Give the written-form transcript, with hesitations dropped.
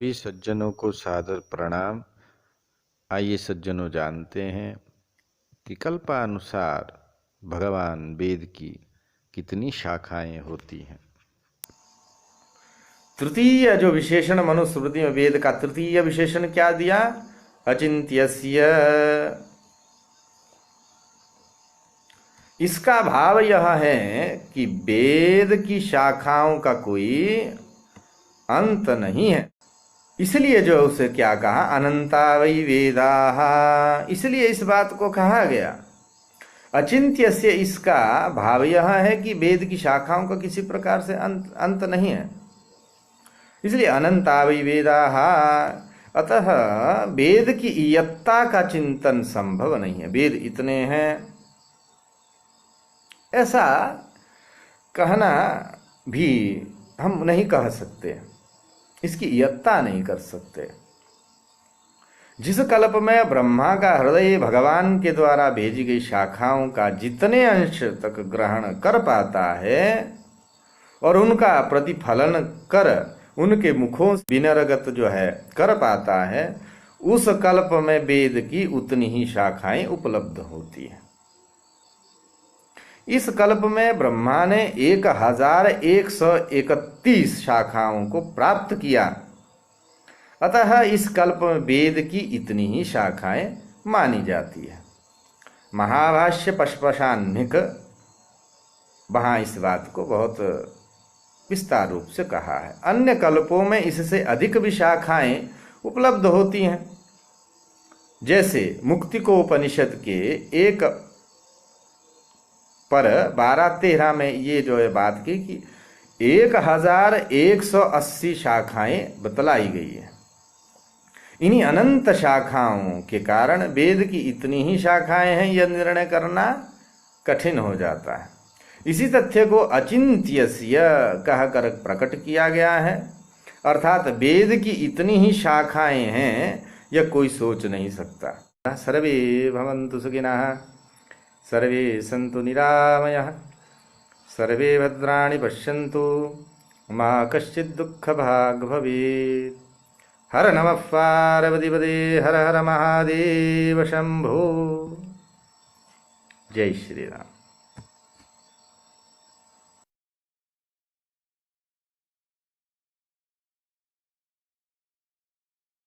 भी सज्जनों को सादर प्रणाम। आइए सज्जनों जानते हैं कि कल्पानुसार भगवान वेद की कितनी शाखाएं होती हैं। तृतीय जो विशेषण मनुस्मृति में वेद का तृतीय विशेषण क्या दिया? अचिंत्यस्य। इसका भाव यह है कि वेद की शाखाओं का कोई अंत नहीं है। इसलिए जो उसे क्या कहा, अनंता वै वेदाः, इसलिए इस बात को कहा गया। अचिंत्य से इसका भाव यह है कि वेद की शाखाओं का किसी प्रकार से अंत नहीं है, इसलिए अनंता वै वेदाः। अतः वेद की इयत्ता का चिंतन संभव नहीं है। वेद इतने हैं ऐसा कहना भी हम नहीं कह सकते, इसकी इयत्ता नहीं कर सकते। जिस कल्प में ब्रह्मा का हृदय भगवान के द्वारा भेजी गई शाखाओं का जितने अंश तक ग्रहण कर पाता है और उनका प्रतिफलन कर उनके मुखों से विनर्गत जो है कर पाता है, उस कल्प में वेद की उतनी ही शाखाएं उपलब्ध होती हैं। इस कल्प में ब्रह्मा ने 1131 शाखाओं को प्राप्त किया, अतः इस कल्प में वेद की इतनी ही शाखाएं मानी जाती है। महाभाष्य पशपशान्निक वहां इस बात को बहुत विस्तार रूप से कहा है। अन्य कल्पों में इससे अधिक भी शाखाएं उपलब्ध होती हैं। जैसे मुक्तिकोपनिषद के 1 पर 12-13 में ये जो है बात की कि 1180 शाखाएं बतलाई गई है। इन्हीं अनंत शाखाओं के कारण वेद की इतनी ही शाखाएं हैं यह निर्णय करना कठिन हो जाता है। इसी तथ्य को अचिंत्यस्य कहकर प्रकट किया गया है, अर्थात वेद की इतनी ही शाखाएं हैं यह कोई सोच नहीं सकता। सर्वे भवन्तु सुखिनः, सर्वे सन्तु निरामयाः, सर्वे भद्राणि पश्यन्तु, मा कश्चित् दुःखभाग् भवेत्। हर नमः पार्वतीपते, हर हर महादेव शंभो। जय श्री राम।